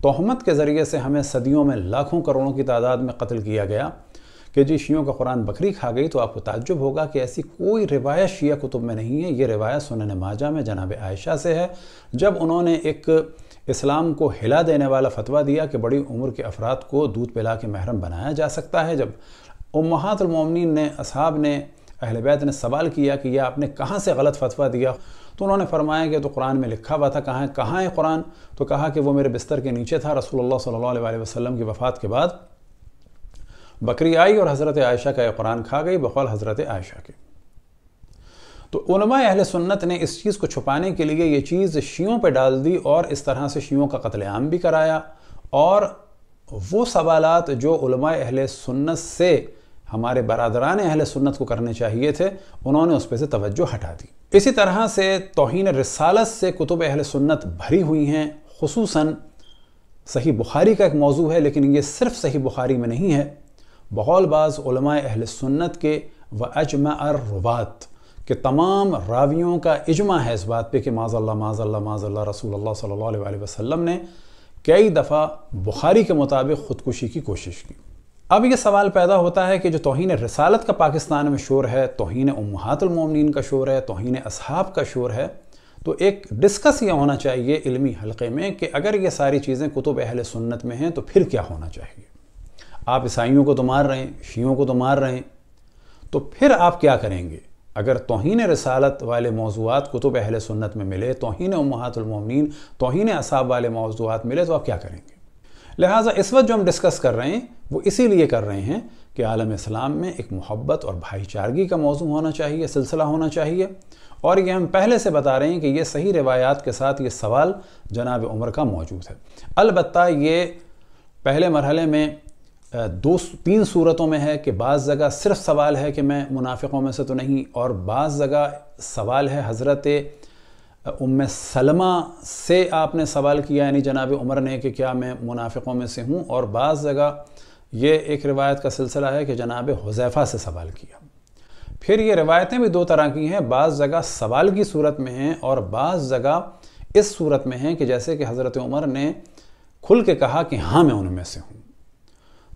تہمت کے ذریعے سے ہمیں صدیوں میں لاکھوں کروڑوں کی تعداد میں قتل کیا گیا کہ جی شیعوں کا قرآن بکری کھا گئی، تو آپ کو تعجب ہوگا کہ ایسی کوئی روایت شیعہ کتب میں نہیں ہے۔ یہ روایت سنن ماجہ میں جناب عائشہ سے ہے، جب انہوں نے ایک اسلام کو ہلا دینے والا فتویٰ دیا کہ بڑی عمر کے افراد کو دودھ پلا کے محرم بنایا جا سکتا ہے۔ جب امہات المومنین نے، اصحاب نے، اہل بیت نے سوال کیا کہ یہ آپ نے کہاں سے غلط فتویٰ دیا، تو انہوں نے فرمایا کہ تو قرآن میں لکھا ہوا تھا۔ کہاں ہے قرآن؟ تو کہا کہ وہ میرے بستر کے نیچے تھا۔ رسول اللہ صلی اللہ علیہ وسلم کی وفات کے بعد بکری آئی اور حضرت عائشہ کا یہ قرآن کھا گئی، بقول حضرت عائشہ کے۔ تو علماء اہل سنت نے اس چیز کو چھپانے کے لیے یہ چیز شیعوں پہ ڈال دی اور اس طرح سے شیعوں کا قتل عام بھی کرایا، اور وہ سوالات جو علماء اہل سنت سے ہمارے برادران اہل سنت کو کرنے چاہیے تھے، انہوں نے اس پہ سے توجہ ہٹا دی۔ اسی طرح سے توہین رسالت سے کتب اہل سنت بھری ہوئی ہیں، خصوصاً صحیح بخاری کا ایک موضوع ہے، لیکن یہ صرف صحیح بخاری میں نہیں ہے۔ بقول بعض علماء اہل سنت کے وَأَجْمَعَ الرُّوَاةِ کہ تمام راویوں کا اجماع ہے اس بات پہ کہ معاذ اللہ رسول اللہ صلی اللہ علیہ وسلم نے کئی دفعہ بخاری کے مطابق خودکشی کی کوشش کی۔ اب یہ سوال پیدا ہوتا ہے کہ جو توہین رسالت کا پاکستان میں شور ہے، توہین امہات المومنین کا شور ہے، توہین اصحاب کا شور ہے، تو ایک ڈسکس یہ ہونا چاہیے علمی حلقے میں کہ اگر یہ ساری چیزیں کتب اہل سنت میں ہیں تو پھر کیا ہونا چاہیے؟ آپ عیسائیوں کو تو مار رہے ہیں، شیعوں کو تو مار رہے ہیں، تو پھر آپ کیا کریں گے؟ اگر توہین رسالت والے موضوعات کتب اہل سنت میں ملے، توہین امہات المومنین، توہین اصحاب والے موضوعات ملے، تو آپ کیا کریں گے؟ لہٰذا اس وقت جو ہم ڈسکس کر رہے ہیں وہ اسی لیے کر رہے ہیں کہ عالم اسلام میں ایک محبت اور بھائی چارگی کا موضوع ہونا چاہیے، سلسلہ ہونا چاہیے، اور یہ ہم پہلے سے بتا رہے ہیں کہ یہ صحیح روایات کے ساتھ یہ سوال جناب عمر کا موجود ہے۔ البتہ یہ پہلے مرحلے میں تین صورتوں میں ہے کہ بعض جگہ صرف سوال ہے کہ میں منافقوں میں سے تو نہیں، اور بعض جگہ سوال ہے حضرت ام سلمہ سے آپ نے سوال کیا، یعنی جناب عمر نے، کہ کیا میں منافقوں میں سے ہوں، اور بعض جگہ یہ ایک روایت کا سلسلہ ہے کہ جناب حذیفہ سے سوال کیا۔ پھر یہ روایتیں بھی دو طرح کی ہیں، بعض جگہ سوال کی صورت میں ہیں اور بعض جگہ اس صورت میں ہیں کہ جیسے کہ حضرت عمر نے کھل کے کہا کہ ہاں میں ان میں سے ہوں۔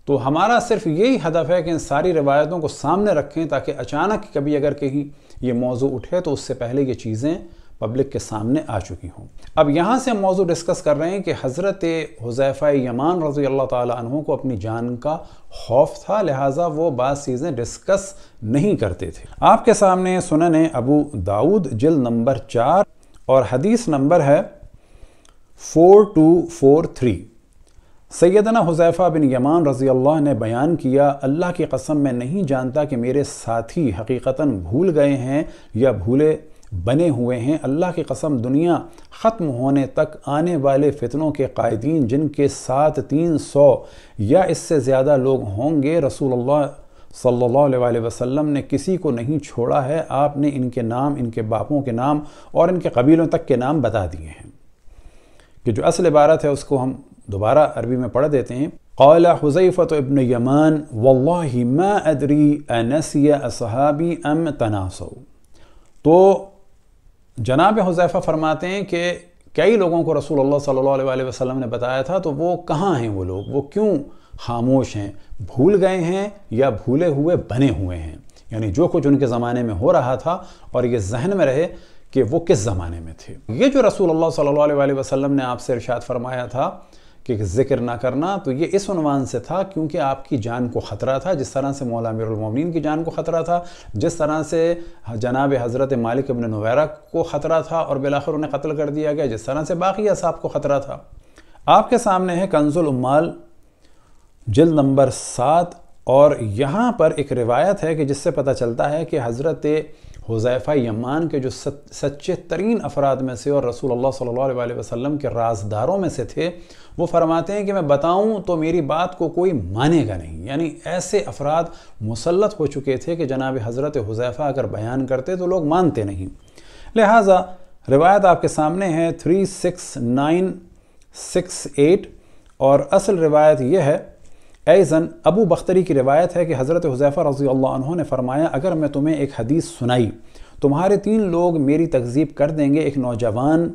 تو ہمارا صرف یہی ہدف ہے کہ ان ساری روایتوں کو سامنے رکھیں تاکہ اچانک کبھی اگر کہیں یہ موضوع اٹھے تو اس سے پہلے یہ چیزیں پبلک کے سامنے آ چکی ہوں۔ اب یہاں سے ہم موضوع ڈسکس کر رہے ہیں کہ حضرت حذیفہ یمان رضی اللہ تعالی عنہ کو اپنی جان کا خوف تھا، لہٰذا وہ بعض چیزیں ڈسکس نہیں کرتے تھے۔ آپ کے سامنے سنن ابو داؤد جلد نمبر 4 اور حدیث نمبر ہے 4243۔ سیدنا حذیفہ بن یمان رضی اللہ نے بیان کیا، اللہ کی قسم میں نہیں جانتا کہ میرے ساتھی حقیقتاً بھول گئے ہیں یا بھولے بنے ہوئے ہیں۔ اللہ کی قسم دنیا ختم ہونے تک آنے والے فتنوں کے قائدین جن کے ساتھ 300 یا اس سے زیادہ لوگ ہوں گے، رسول اللہ صلی اللہ علیہ وسلم نے کسی کو نہیں چھوڑا ہے۔ آپ نے ان کے نام، ان کے باپوں کے نام اور ان کے قبیلوں تک کے نام بتا دیے ہیں۔ کہ جو اصل عبارت ہے اس کو ہم دوبارہ عربی میں پڑھ دیتے ہیں۔ قال حذیفۃ ابن یمان واللہ ما ادری انسی اصحابی ام تناسوا۔ تو جناب حذیفہ فرماتے ہیں کہ کئی لوگوں کو رسول اللہ صلی اللہ علیہ وسلم نے بتایا تھا، تو وہ کہاں ہیں وہ لوگ، وہ کیوں خاموش ہیں، بھول گئے ہیں یا بھولے ہوئے بنے ہوئے ہیں، یعنی جو کچھ ان کے زمانے میں ہو رہا تھا اور یہ ذہن میں رہے کہ وہ کس زمانے میں تھے۔ یہ جو رسول اللہ صلی اللہ علیہ وسلم نے آپ سے ارشاد فرمایا تھا کہ ذکر نہ کرنا، تو یہ اس عنوان سے تھا کیونکہ آپ کی جان کو خطرہ تھا، جس طرح سے مولا امیر المومنین کی جان کو خطرہ تھا، جس طرح سے جناب حضرت مالک ابن نویرہ کو خطرہ تھا اور بالآخر انہیں قتل کر دیا گیا، جس طرح سے باقی اصحاب کو خطرہ تھا۔ آپ کے سامنے ہے کنز العمال جلد نمبر 7، اور یہاں پر ایک روایت ہے کہ جس سے پتہ چلتا ہے کہ حضرت حذیفہ یمان کے جو سچے ترین افراد میں سے اور رسول اللہ صلی اللہ علیہ وسلم کے رازداروں میں سے تھے، وہ فرماتے ہیں کہ میں بتاؤں تو میری بات کو کوئی مانے گا نہیں، یعنی ایسے افراد مسلط ہو چکے تھے کہ جناب حضرت حذیفہ اگر بیان کرتے تو لوگ مانتے نہیں۔ لہٰذا روایت آپ کے سامنے ہے 36968، اور اصل روایت یہ ہے، ایزن ابو بختری کی روایت ہے کہ حضرت حذیفہ رضی اللہ عنہ نے فرمایا، اگر میں تمہیں ایک حدیث سنائی، تمہارے 3 لوگ میری تکذیب کر دیں گے، ایک نوجوان،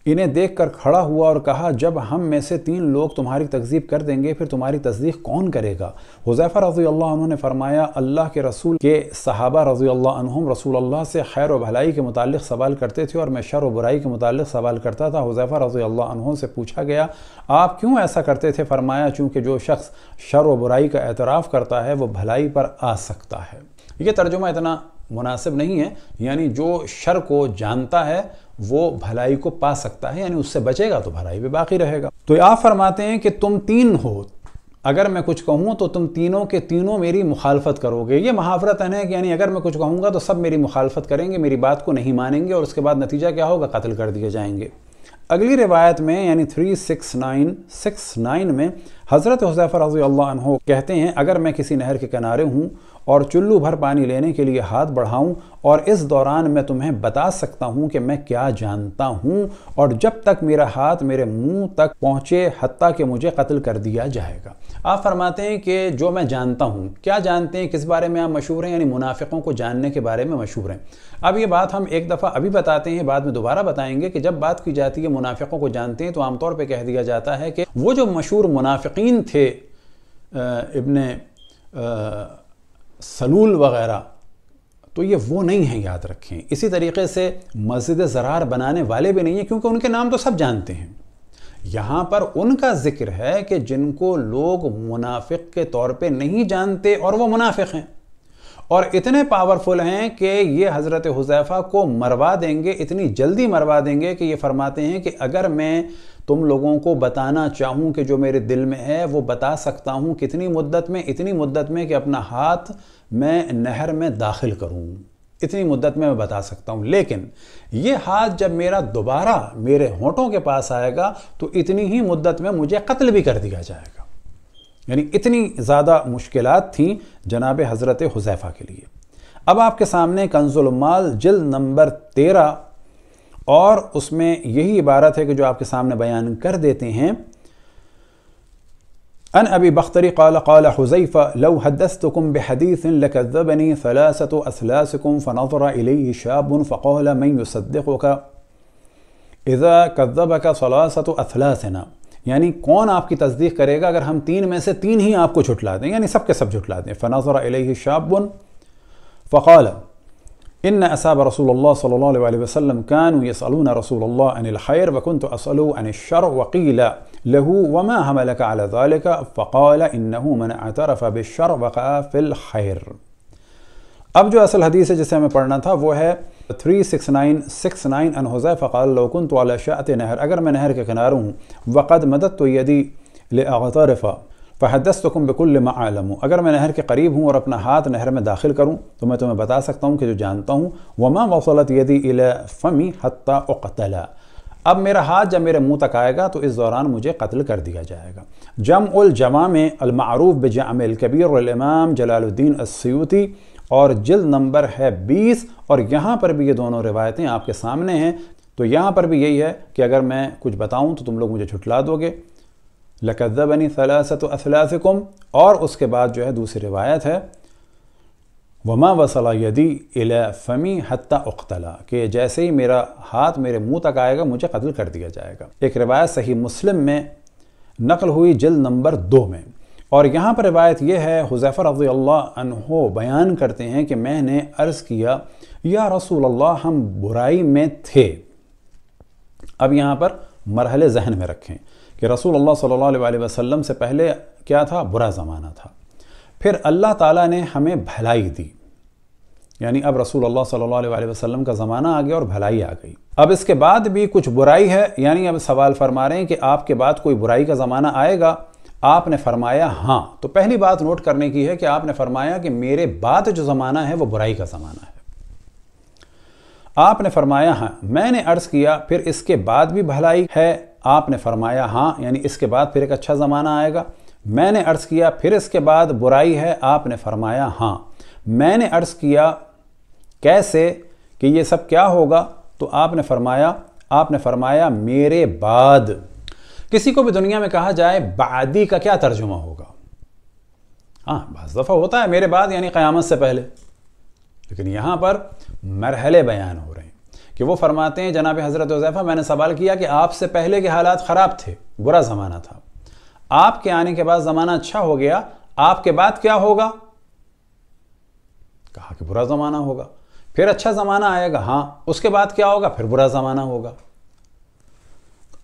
انہیں دیکھ کر کھڑا ہوا اور کہا جب ہم میں سے 3 لوگ تمہاری تکذیب کر دیں گے پھر تمہاری تصدیق کون کرے گا؟ حذیفہ رضی اللہ عنہ نے فرمایا اللہ کے رسول کے صحابہ رضی اللہ عنہم رسول اللہ سے خیر و بھلائی کے متعلق سوال کرتے تھے اور میں شر و برائی کے متعلق سوال کرتا تھا۔ حذیفہ رضی اللہ عنہ سے پوچھا گیا آپ کیوں ایسا کرتے تھے؟ فرمایا چونکہ جو شخص شر و برائی کا اعتراف کرتا ہے وہ بھلائی پر آ سکتا ہے۔ یہ ترجمہ اتنا مناسب نہیں ہے، یعنی جو شر کو جانتا ہے وہ بھلائی کو پا سکتا ہے، یعنی اس سے بچے گا تو بھلائی بھی باقی رہے گا۔ تو آپ فرماتے ہیں کہ تم 3 ہو، اگر میں کچھ کہوں تو تم تینوں کے تینوں میری مخالفت کرو گے۔ یہ محاورتاً ہے کہ یعنی اگر میں کچھ کہوں گا تو سب میری مخالفت کریں گے، میری بات کو نہیں مانیں گے اور اس کے بعد نتیجہ کیا ہوگا؟ قتل کر دیے جائیں گے۔ اگلی روایت میں یعنی 369 میں حضرت حذیفہ رضی اللہ عنہ کہتے ہیں اگر میں کسی نہر کے کنارے ہوں اور چلو بھر پانی لینے کے لیے ہاتھ بڑھاؤں اور اس دوران میں تمہیں بتا سکتا ہوں کہ میں کیا جانتا ہوں اور جب تک میرا ہاتھ میرے منہ تک پہنچے حتیٰ کہ مجھے قتل کر دیا جائے گا۔ آپ فرماتے ہیں کہ جو میں جانتا ہوں، کیا جانتے ہیں؟ کس بارے میں آپ مشہور ہیں؟ یعنی منافقوں کو جاننے کے بارے میں مشہور ہیں۔ اب یہ بات ہم ایک دفعہ ابھی بتاتے ہیں، بعد میں دوبارہ بتائیں گے کہ جب بات کی جاتی ہے منافقوں کو جانتے ہیں تو عام طور پہ کہہ دیا جاتا ہے کہ وہ جو مشہور منافقین تھے ابن سلول وغیرہ، تو یہ وہ نہیں ہیں، یاد رکھیں۔ اسی طریقے سے مسجد زرار بنانے والے بھی نہیں ہیں کیونکہ ان کے نام تو سب جانتے ہیں۔ یہاں پر ان کا ذکر ہے کہ جن کو لوگ منافق کے طور پہ نہیں جانتے اور وہ منافق ہیں اور اتنے پاورفل ہیں کہ یہ حضرت حذیفہ کو مروا دیں گے، اتنی جلدی مروا دیں گے کہ یہ فرماتے ہیں کہ اگر میں تم لوگوں کو بتانا چاہوں کہ جو میرے دل میں ہے وہ بتا سکتا ہوں۔ کتنی مدت میں؟ اتنی مدت میں کہ اپنا ہاتھ میں نہر میں داخل کروں، اتنی مدت میں بتا سکتا ہوں، لیکن یہ ہاتھ جب میرا دوبارہ میرے ہونٹوں کے پاس آئے گا تو اتنی ہی مدت میں مجھے قتل بھی کر دیا جائے گا۔ یعنی اتنی زیادہ مشکلات تھیں جناب حضرت حذیفہ کے لیے۔ اب آپ کے سامنے کنز المال جلد نمبر 13 اور اس میں یہی عبارت ہے کہ جو آپ کے سامنے بیان کر دیتے ہیں۔ ان ابی بختری قال قال حذیفہ لو حدثتکم بحدیث لکذبنی ثلاثة اثلاسکم فنظر الیہ شاب فقال من یصدقک اذا کذبک ثلاثة اثلاسنا، یعنی کون آپ کی تصدیق کرے گا اگر ہم 3 میں سے 3 ہی آپ کو جھٹلا دیں، یعنی سب کے سب جھٹلا دیں۔ فنظر الیہ شاب فقال ان اصحاب رسول اللہ صلی اللہ علیہ وسلم كانوا يسألون رسول الله عن الخير وكنت اسأله عن الشر وقيل له وما حملك على ذلك فقال انه من اعترف بالشر وقع في الخير۔ اب جو اصل حدیث ہے جسے ہمیں پڑھنا تھا وہ ہے 369 ان حذیفہ قال لو كنت على شاطئ نهر، اگر میں نہر کے کنارے ہوں، وقد مددت يدي لاغترف فحدثتكم بكل ما اعلم، اگر میں نہر کے قریب ہوں اور اپنا ہاتھ نہر میں داخل کروں تو میں تمہیں بتا سکتا ہوں کہ جو جانتا ہوں۔ وما وصلت يدي الى فمي حتى اقتل، اب میرا ہاتھ جب میرے منہ تک آئے گا تو اس دوران مجھے قتل کر دیا جائے گا۔ جمع الجوامع المعروف بجامع الکبیر والامام جلال الدین السیوطی اور جلد نمبر ہے 20، اور یہاں پر بھی یہ دونوں روایتیں آپ کے سامنے ہیں۔ تو یہاں پر بھی یہی ہے کہ اگر میں کچھ بتاؤں تو تم لوگ مجھے جھٹلا دو گے، لَكَذَّبَنِي ثَلَاثَةُ أَثْلَاثِكُمْ، اور اس کے بعد جو ہے دوسری روایت ہے وَمَا وَصَلَ يَدِي إِلَى فَمِي حَتَّى أُقْتَلَ، کہ جیسے ہی میرا ہاتھ میرے منہ تک آئے گا مجھے قتل کر دیا جائے گا۔ ایک روایت صحیح مسلم میں نقل ہوئی جلد نمبر 2 میں، اور یہاں پر روایت یہ ہے حذیفہ رضی اللہ عنہ بیان کرتے ہیں کہ میں نے عرض کیا یا رسول اللہ ہم برائی میں تھے۔ اب یہاں پر مرحلے ذہن میں رکھیں کہ رسول اللہ صلی اللہ علیہ وسلم سے پہلے کیا تھا؟ برا زمانہ تھا، پھر اللہ تعالیٰ نے ہمیں بھلائی دی، یعنی اب رسول اللہ صلی اللہ علیہ وسلم کا زمانہ آ گیا اور بھلائی آ گئی۔ اب اس کے بعد بھی کچھ برائی ہے، یعنی اب سوال فرما رہے ہیں کہ آپ کے بعد کوئی برائی کا زمانہ آئے گا؟ آپ نے فرمایا ہاں۔ تو پہلی بات نوٹ کرنے کی ہے کہ آپ نے فرمایا کہ میرے بعد جو زمانہ ہے وہ برائی کا زمانہ ہے۔ آپ نے فرمایا ہاں۔ میں نے عرض کیا پھر اس کے بعد بھی بھلائی ہے؟ آپ نے فرمایا ہاں، یعنی اس کے بعد پھر ایک اچھا زمانہ آئے گا۔ میں نے عرض کیا پھر اس کے بعد برائی ہے؟ آپ نے فرمایا ہاں۔ میں نے عرض کیا کیسے کہ یہ سب کیا ہوگا؟ تو آپ نے فرمایا میرے بعد۔ کسی کو بھی دنیا میں کہا جائے بعدی کا کیا ترجمہ ہوگا؟ ہاں بعض دفعہ ہوتا ہے میرے بعد یعنی قیامت سے پہلے، لیکن یہاں پر مرحلے بیان ہو رہے ہیں کہ وہ فرماتے ہیں جناب حضرت حذیفہ میں نے سوال کیا کہ آپ سے پہلے کے حالات خراب تھے، برا زمانہ تھا، آپ کے آنے کے بعد زمانہ اچھا ہو گیا، آپ کے بعد کیا ہوگا؟ کہا کہ برا زمانہ ہوگا۔ پھر اچھا زمانہ آئے گا، ہاں، اس کے بعد کیا ہوگا؟ پھر برا زمانہ ہوگا۔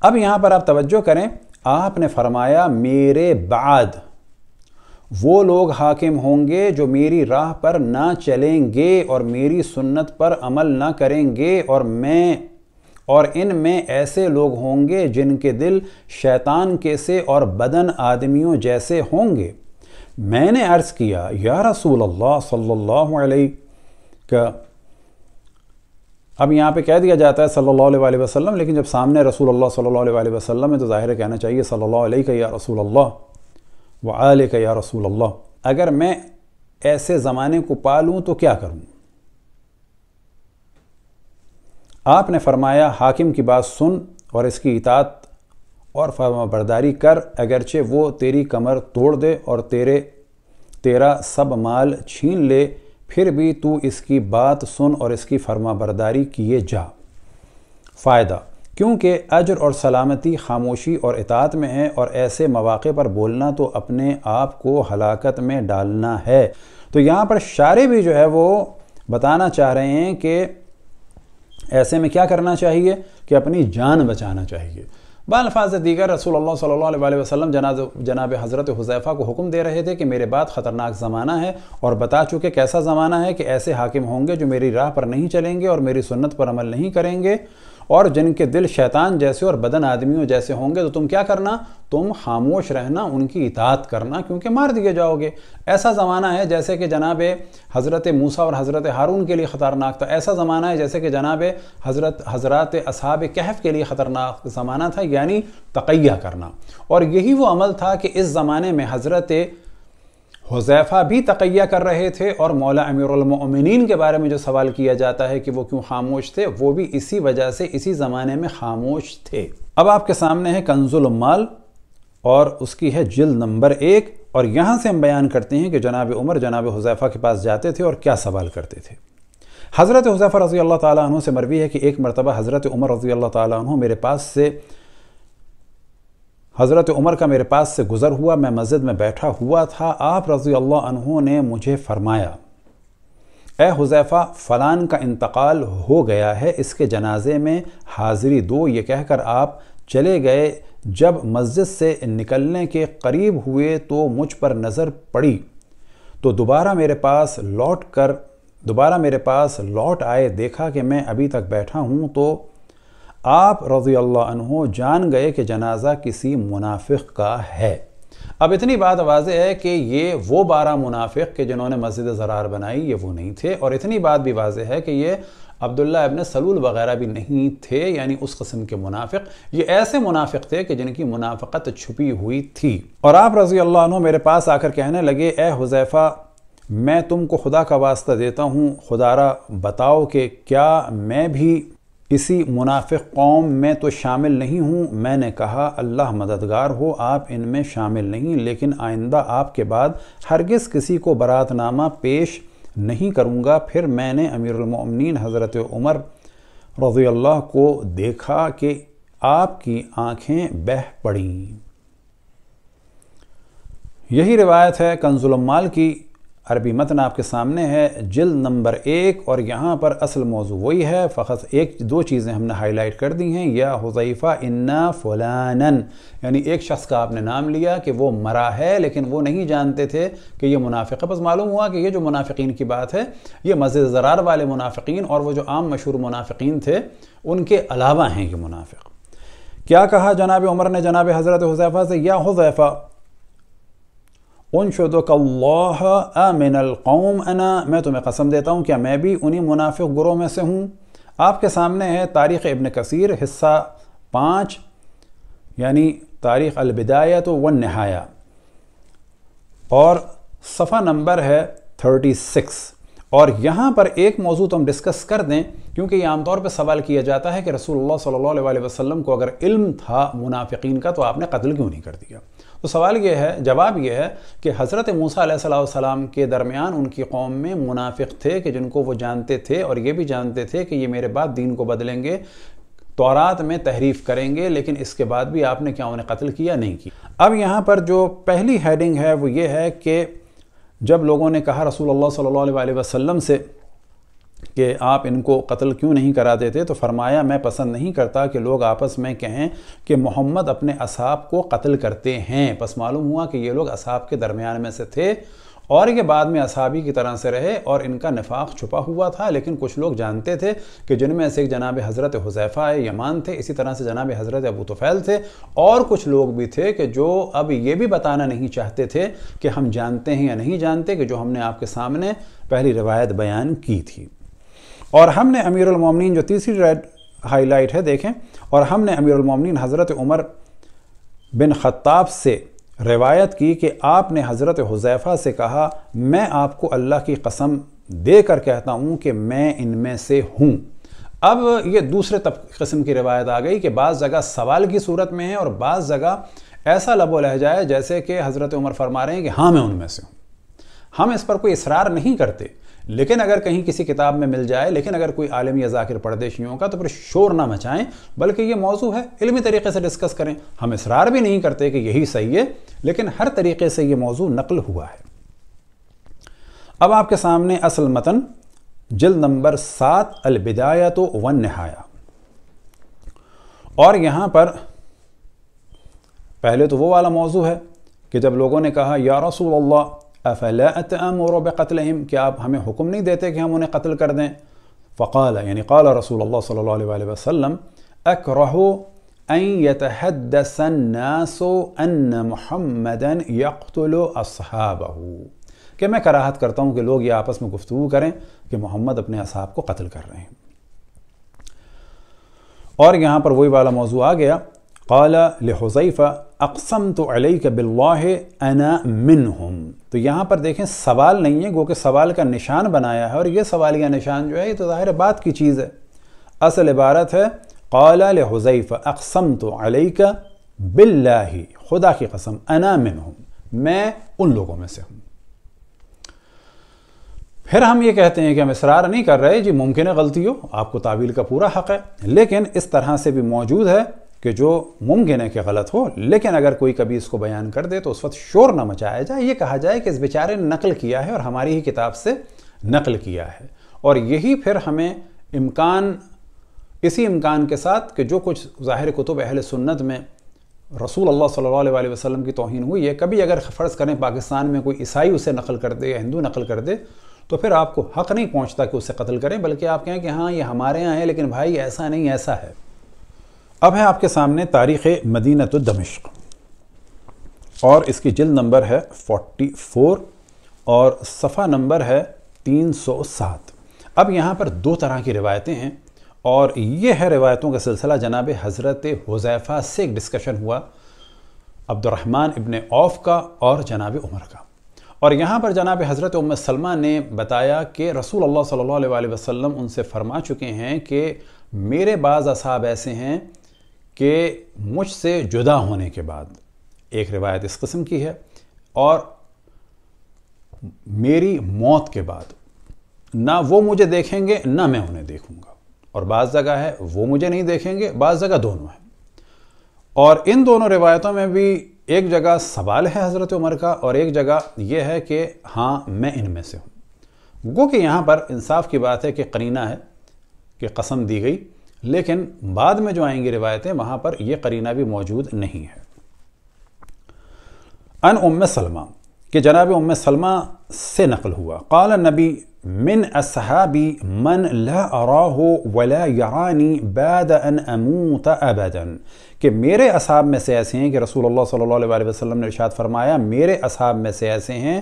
اب یہاں پر آپ توجہ کریں، آپ نے فرمایا میرے بعد وہ لوگ حاکم ہوں گے جو میری راہ پر نہ چلیں گے اور میری سنت پر عمل نہ کریں گے، اور ان میں ایسے لوگ ہوں گے جن کے دل شیطان کے سے اور بدن آدمیوں جیسے ہوں گے۔ میں نے عرض کیا یا رسول اللہ صلی اللہ علیہ کا، اب یہاں پہ کہہ دیا جاتا ہے صلی اللہ علیہ وسلم، لیکن جب سامنے رسول اللہ صلی اللہ علیہ وسلم ہے تو ظاہر ہے کہنا چاہیے صلی اللہ علیہ یا رسول اللہ وآلہ یا رسول اللہ۔ اگر میں ایسے زمانے کو پالوں تو کیا کروں؟ آپ نے فرمایا حاکم کی بات سن اور اس کی اطاعت اور فرما برداری کر، اگرچہ وہ تیری کمر توڑ دے اور تیرا سب مال چھین لے، پھر بھی تو اس کی بات سن اور اس کی فرما برداری کیے جا۔ فائدہ، کیونکہ اجر اور سلامتی خاموشی اور اطاعت میں ہے، اور ایسے مواقع پر بولنا تو اپنے آپ کو ہلاکت میں ڈالنا ہے۔ تو یہاں پر شارح بھی جو ہے وہ بتانا چاہ رہے ہیں کہ ایسے میں کیا کرنا چاہیے کہ اپنی جان بچانا چاہیے۔ بالفاظ دیگر رسول اللہ صلی اللہ علیہ وسلم جناب حضرت حذیفہ کو حکم دے رہے تھے کہ میرے بعد خطرناک زمانہ ہے، اور بتا چکے کیسا زمانہ ہے کہ ایسے حاکم ہوں گے جو میری راہ پر نہیں چلیں گے اور میری سنت پر عمل نہیں کریں گے، اور جن کے دل شیطان جیسے اور بدن آدمیوں جیسے ہوں گے۔ تو تم کیا کرنا؟ تم خاموش رہنا، ان کی اطاعت کرنا، کیونکہ مار دیے جاؤ گے۔ ایسا زمانہ ہے جیسے کہ جناب حضرت موسیٰ اور حضرت ہارون کے لیے خطرناک تھا، ایسا زمانہ ہے جیسے کہ جناب حضرات اصحاب کہف کے لیے خطرناک زمانہ تھا، یعنی تقیہ کرنا۔ اور یہی وہ عمل تھا کہ اس زمانے میں حضرت حذیفہ بھی تقیہ کر رہے تھے، اور مولا امیر المؤمنین کے بارے میں جو سوال کیا جاتا ہے کہ وہ کیوں خاموش تھے، وہ بھی اسی وجہ سے اسی زمانے میں خاموش تھے۔ اب آپ کے سامنے ہے کنز العمال، اور اس کی ہے جلد نمبر 1، اور یہاں سے ہم بیان کرتے ہیں کہ جناب عمر جناب حذیفہ کے پاس جاتے تھے اور کیا سوال کرتے تھے۔ حضرت حذیفہ رضی اللہ تعالیٰ عنہ سے مروی ہے کہ ایک مرتبہ حضرت عمر رضی اللہ تعالیٰ عنہ حضرت عمر کا میرے پاس سے گزر ہوا، میں مسجد میں بیٹھا ہوا تھا۔ آپ رضی اللہ عنہ نے مجھے فرمایا اے حذیفہ، فلان کا انتقال ہو گیا ہے، اس کے جنازے میں حاضری دو۔ یہ کہہ کر آپ چلے گئے۔ جب مسجد سے نکلنے کے قریب ہوئے تو مجھ پر نظر پڑی تو دوبارہ میرے پاس لوٹ آئے، دیکھا کہ میں ابھی تک بیٹھا ہوں تو آپ رضی اللہ عنہ جان گئے کہ جنازہ کسی منافق کا ہے۔ اب اتنی بات واضح ہے کہ یہ وہ 12 منافق کہ جنہوں نے مسجد ضرار بنائی یہ وہ نہیں تھے، اور اتنی بات بھی واضح ہے کہ یہ عبداللہ ابن سلول وغیرہ بھی نہیں تھے، یعنی اس قسم کے منافق۔ یہ ایسے منافق تھے کہ جن کی منافقت چھپی ہوئی تھی۔ اور آپ رضی اللہ عنہ میرے پاس آ کر کہنے لگے اے حذیفہ، میں تم کو خدا کا واسطہ دیتا ہوں، خدا را بتاؤ کہ کیا میں بھی اسی منافق قوم میں تو شامل نہیں ہوں؟ میں نے کہا اللہ مددگار ہو، آپ ان میں شامل نہیں، لیکن آئندہ آپ کے بعد ہرگز کسی کو برات نامہ پیش نہیں کروں گا۔ پھر میں نے امیر المؤمنین حضرت عمر رضی اللہ کو دیکھا کہ آپ کی آنکھیں بہہ پڑیں۔ یہی روایت ہے کنز العمال کی، عربی متن آپ کے سامنے ہے، جلد نمبر 1، اور یہاں پر اصل موضوع وہی ہے، فقط دو چیزیں ہم نے ہائی لائٹ کر دی ہیں، یا حذیفہ انا فلانن، یعنی ایک شخص کا آپ نے نام لیا کہ وہ مرا ہے، لیکن وہ نہیں جانتے تھے کہ یہ منافق ہے۔ بس معلوم ہوا کہ یہ جو منافقین کی بات ہے یہ مسجد ضرار والے منافقین، اور وہ جو عام مشہور منافقین تھے ان کے علاوہ ہیں یہ منافق۔ کیا کہا جناب عمر نے جناب حضرت حذیفہ سے، یا حذیفہ انشدک اللہ امن القوم انا، میں تمہیں قسم دیتا ہوں کیا میں بھی انہی منافق گروہ میں سے ہوں۔ آپ کے سامنے ہے تاریخ ابن کثیر حصہ 5، یعنی تاریخ البدایہ والنہایہ، اور صفحہ نمبر ہے 36۔ اور یہاں پر ایک موضوع تو ہم ڈسکس کر دیں، کیونکہ یہ عام طور پہ سوال کیا جاتا ہے کہ رسول اللہ صلی اللہ علیہ وسلم کو اگر علم تھا منافقین کا تو آپ نے قتل کیوں نہیں کر دیا؟ تو سوال یہ ہے، جواب یہ ہے کہ حضرت موسیٰ علیہ السلام کے درمیان ان کی قوم میں منافق تھے کہ جن کو وہ جانتے تھے اور یہ بھی جانتے تھے کہ یہ میرے بعد دین کو بدلیں گے، تورات میں تحریف کریں گے، لیکن اس کے بعد بھی آپ نے کیا انہیں قتل کیا؟ نہیں کیا۔ اب یہاں پر جو پہلی ہیڈنگ ہے وہ یہ ہے کہ جب لوگوں نے کہا رسول اللہ صلی اللہ علیہ وسلم سے کہ آپ ان کو قتل کیوں نہیں کرا دیتے، تو فرمایا میں پسند نہیں کرتا کہ لوگ آپس میں کہیں کہ محمد اپنے اصحاب کو قتل کرتے ہیں۔ پس معلوم ہوا کہ یہ لوگ اصحاب کے درمیان میں سے تھے اور یہ بعد میں اصحابی کی طرح سے رہے اور ان کا نفاق چھپا ہوا تھا، لیکن کچھ لوگ جانتے تھے کہ جن میں سے ایک جناب حضرت حذیفہ یمان تھے، اسی طرح سے جناب حضرت ابو طفیل تھے، اور کچھ لوگ بھی تھے کہ جو اب یہ بھی بتانا نہیں چاہتے تھے کہ ہم جانتے ہیں یا نہیں جانتے، کہ جو ہم نے آپ کے سامنے پہلی روایت بیان کی تھی۔ اور ہم نے امیر المومنین، جو تیسری ہائی لائٹ ہے دیکھیں، اور ہم نے امیر المومنین حضرت عمر بن خطاب سے روایت کی کہ آپ نے حضرت حذیفہ سے کہا میں آپ کو اللہ کی قسم دے کر کہتا ہوں کہ میں ان میں سے ہوں۔ اب یہ دوسرے قسم کی روایت آ گئی کہ بعض جگہ سوال کی صورت میں ہے اور بعض جگہ ایسا لب و لہجہ ہے جیسے کہ حضرت عمر فرما رہے ہیں کہ ہاں میں ان میں سے ہوں۔ ہم اس پر کوئی اصرار نہیں کرتے، لیکن اگر کہیں کسی کتاب میں مل جائے، لیکن اگر کوئی عالم یا ذاکر پردیشیوں کا، تو پھر شور نہ مچائیں، بلکہ یہ موضوع ہے علمی طریقے سے ڈسکس کریں۔ ہم اصرار بھی نہیں کرتے کہ یہی صحیح ہے، لیکن ہر طریقے سے یہ موضوع نقل ہوا ہے۔ اب آپ کے سامنے اصل متن جلد نمبر 7 البدایۃ والنہایہ، اور یہاں پر پہلے تو وہ والا موضوع ہے کہ جب لوگوں نے کہا یا رسول اللہ افلا اتأمر بقتلہم، کہ آپ ہمیں حکم نہیں دیتے کہ ہم انہیں قتل کر دیں؟ فقال، یعنی قال رسول اللہ صلی اللہ علیہ وسلم اکرہ ان یتحدث الناس ان محمدا یقتل اصحابہ، کہ میں کراہت کرتا ہوں کہ لوگ یہ آپس میں گفتگو کریں کہ محمد اپنے اصحاب کو قتل کر رہے ہیں۔ اور یہاں پر وہی والا موضوع آ گیا، قال لحذیفہ اقسمت علیک باللہ انا منہم۔ تو یہاں پر دیکھیں سوال نہیں ہے، گو کہ سوال کا نشان بنایا ہے، اور یہ سوالیہ نشان جو ہے یہ تو ظاہر بات کی چیز ہے۔ اصل عبارت ہے قال لحذیفہ اقسمت علیک باللہ، خدا کی قسم، انا منہم، میں ان لوگوں میں سے ہوں۔ پھر ہم یہ کہتے ہیں کہ ہم اصرار نہیں کر رہے، جی ممکن ہے غلطی ہو، آپ کو تعویل کا پورا حق ہے، لیکن اس طرح سے بھی موجود ہے کہ جو ممکن ہے کہ غلط ہو، لیکن اگر کوئی کبھی اس کو بیان کر دے تو اس وقت شور نہ مچایا جائے، یہ کہا جائے کہ اس بیچارے نے نقل کیا ہے اور ہماری ہی کتاب سے نقل کیا ہے۔ اور یہی پھر ہمیں اسی امکان کے ساتھ کہ جو کچھ ظاہر کتب اہل سنت میں رسول اللہ صلی اللہ علیہ وسلم کی توہین ہوئی ہے، کبھی اگر فرض کریں پاکستان میں کوئی عیسائی اسے نقل کر دے یا ہندو نقل کر دے، تو پھر آپ کو حق نہیں پہنچتا کہ اسے قتل کریں، بلکہ آپ کہیں کہ ہاں یہ ہمارے یہاں ہے، لیکن بھائی ایسا نہیں، ایسا ہے۔ اب ہے آپ کے سامنے تاریخ مدینہ دمشق، اور اس کی جلد نمبر ہے 44 اور صفحہ نمبر ہے 307۔ اب یہاں پر دو طرح کی روایتیں ہیں، اور یہ ہے روایتوں کا سلسلہ جناب حضرت حذیفہ سے ایک ڈسکشن ہوا، عبد الرحمن ابن عوف کا اور جناب عمر کا۔ اور یہاں پر جناب حضرت ام سلمہ نے بتایا کہ رسول اللہ صلی اللہ علیہ وسلم ان سے فرما چکے ہیں کہ میرے بعض اصحاب ایسے ہیں کہ مجھ سے جدا ہونے کے بعد، ایک روایت اس قسم کی ہے، اور میری موت کے بعد نہ وہ مجھے دیکھیں گے نہ میں انہیں دیکھوں گا، اور بعض جگہ ہے وہ مجھے نہیں دیکھیں گے، بعض جگہ دونوں ہیں۔ اور ان دونوں روایتوں میں بھی ایک جگہ سوال ہے حضرت عمر کا، اور ایک جگہ یہ ہے کہ ہاں میں ان میں سے ہوں۔ گو کہ یہاں پر انصاف کی بات ہے کہ قرینہ ہے کہ قسم دی گئی، لیکن بعد میں جو آئیں گی روایتیں وہاں پر یہ قرینہ بھی موجود نہیں ہے۔ ان ام سلمہ، کہ جناب ام سلمہ سے نقل ہوا، قال النبی من اصحابی من لا اراہ ولا یرانی بعد ان اموت ابدا، کہ میرے اصحاب میں سے ایسے ہیں کہ رسول اللہ صلی اللہ علیہ وسلم نے ارشاد فرمایا میرے اصحاب میں سے ایسے ہیں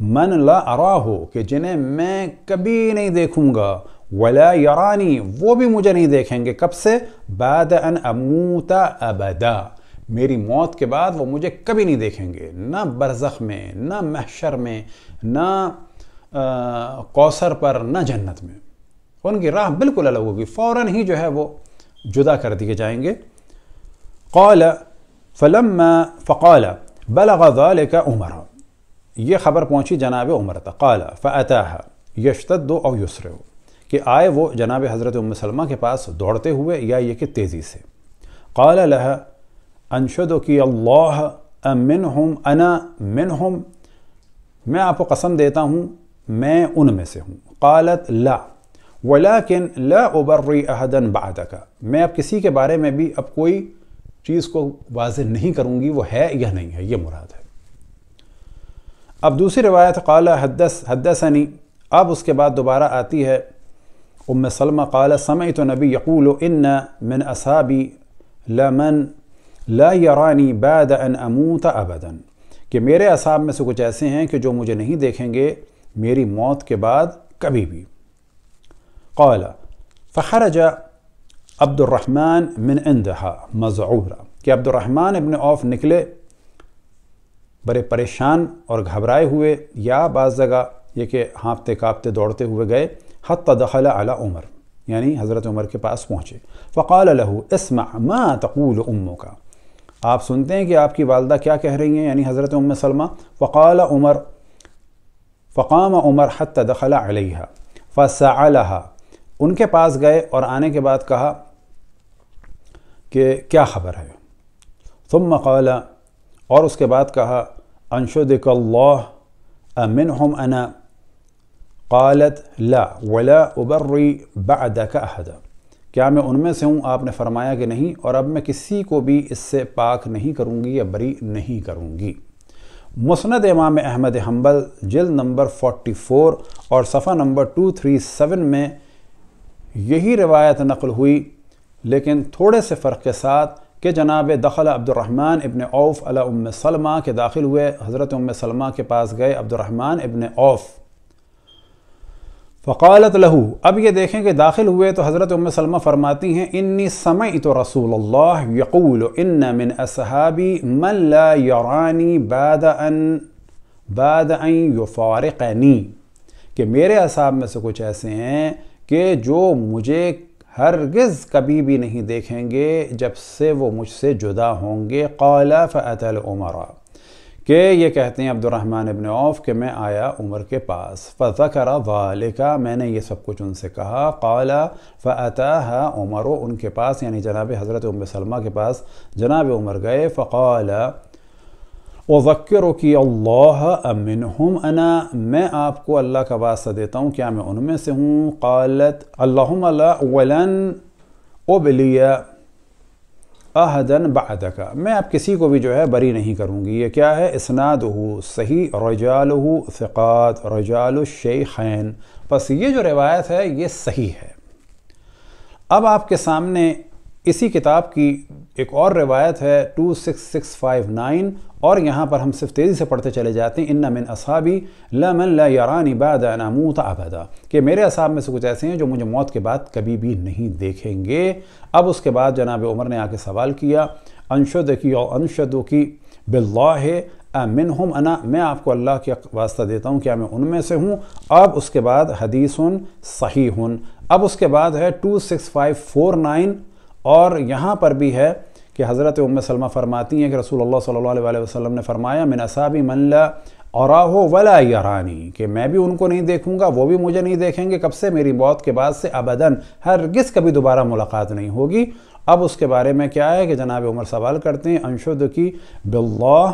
من لا اراہ، کہ جنہیں میں کبھی نہیں دیکھوں گا، ولا یرانی، وہ بھی مجھے نہیں دیکھیں گے، کب سے؟ بعد ان اموت ابدا، میری موت کے بعد وہ مجھے کبھی نہیں دیکھیں گے، نہ برزخ میں، نہ محشر میں، نہ کوثر پر، نہ جنت میں، ان کی راہ بالکل الگ ہوگی، فوراً ہی جو ہے وہ جدا کر دیے جائیں گے۔ قال فقال بلغ ذلك عمر، یہ خبر پہنچی جناب عمر تک، قال فأتاها يشتد او يسرع، کہ آئے وہ جناب حضرت ام سلمہ کے پاس دوڑتے ہوئے یا یہ کہ تیزی سے. قال لها انشدك اللہ منہم انا منہم، میں آپ کو قسم دیتا ہوں میں ان میں سے ہوں. قالت لا ولكن لا ابری احدا بعدك، میں اب کسی کے بارے میں بھی اب کوئی چیز کو واضح نہیں کروں گی وہ ہے یا نہیں ہے، یہ مراد ہے. اب دوسری روایت قال حدثنی، اب اس کے بعد دوبارہ آتی ہے ام سلمہ، قال سمعت نبی یقول ان من اصحابی لمن لا یرانی بعد ان اموت ابدا، کہ میرے اصحاب میں سے کچھ ایسے ہیں کہ جو مجھے نہیں دیکھیں گے میری موت کے بعد کبھی بھی. قال فخرج عبد الرحمن من عندها مذعورا، کہ عبد الرحمن ابن عوف نکلے بڑے پریشان اور گھبرائے ہوئے، یا بعض جگہ یہ کہ ہانپتے کانپتے دوڑتے ہوئے گئے. حتی دخل علی عمر، یعنی حضرت عمر کے پاس پہنچے. فقال له اسمع ما تقول امک، آپ سنتے ہیں کہ آپ کی والدہ کیا کہہ رہی ہیں، یعنی حضرت ام سلمہ. فقام عمر حتی دخل علیہا فسألها، ان کے پاس گئے اور آنے کے بعد کہا کہ کیا خبر ہے. ثم قال، اور اس کے بعد کہا انشدک اللہ منہم انا. قالت لا ولا ابری بعدک احدا، کیا میں ان میں سے ہوں؟ آپ نے فرمایا کہ نہیں، اور اب میں کسی کو بھی اس سے پاک نہیں کروں گی یا بری نہیں کروں گی. مسند امام احمد حنبل جلد نمبر 44 اور صفحہ نمبر 237 میں یہی روایت نقل ہوئی، لیکن تھوڑے سے فرق کے ساتھ کہ جناب دخل عبد الرحمن ابن عوف علی ام سلمہ، کے داخل ہوئے حضرت ام سلمہ کے پاس گئے عبد الرحمن ابن عوف. فقالت له، اب یہ دیکھیں کہ داخل ہوئے تو حضرت ام سلمہ فرماتی ہیں انی سمعت رسول اللہ یقول ان من اصحابی من لا یرانی بعد ان یفارقنی، کہ میرے اصحاب میں سے کچھ ایسے ہیں کہ جو مجھے ہرگز کبھی بھی نہیں دیکھیں گے جب سے وہ مجھ سے جدا ہوں گے. قال فأتى العمر، کہ یہ کہتے ہیں عبد الرحمن ابن عوف کہ میں آیا عمر کے پاس. فذکر ذالک، میں نے یہ سب کچھ ان سے کہا. قال فأتاها عمر، ان کے پاس یعنی جناب حضرت ام سلمہ کے پاس جناب عمر گئے. فقال اذکرک اللہ منہم انا، میں آپ کو اللہ کا واسطہ دیتا ہوں کیا میں ان میں سے ہوں. قالت اللہم لا ولن ابلی احدا بعدک، میں اب کسی کو بھی جو ہے بری نہیں کروں گی. یہ کیا ہے؟ اسنادہ صحیح، رجالہ ثقات، رجال الشیخین. بس یہ جو روایت ہے یہ صحیح ہے. اب آپ کے سامنے اسی کتاب کی ایک اور روایت ہے 26659، اور یہاں پر ہم صرف تیزی سے پڑھتے چلے جاتے ہیں. ان من اصحابی لمن لا یرانی بعد ان اموت ابدا، کہ میرے اصحاب میں سے کچھ ایسے ہیں جو مجھے موت کے بعد کبھی بھی نہیں دیکھیں گے. اب اس کے بعد جناب عمر نے آ کے سوال کیا انشدکی باللہ منہم انا، میں آپ کو اللہ کے واسطہ دیتا ہوں کیا میں ان میں سے ہوں. اب اس کے بعد حدیث صحیح. اب اس کے بعد ہے 26549، اور یہاں پر بھی ہے کہ حضرت ام سلمہ فرماتی ہیں کہ رسول اللہ صلی اللہ علیہ وسلم نے فرمایا من اصحابی من لا اراہ ولا یرانی، کہ میں بھی ان کو نہیں دیکھوں گا وہ بھی مجھے نہیں دیکھیں گے. کب سے؟ میری موت کے بعد سے، ابداً، ہرگز کبھی دوبارہ ملاقات نہیں ہوگی. اب اس کے بارے میں کیا ہے کہ جناب عمر سوال کرتے ہیں انشدکی باللہ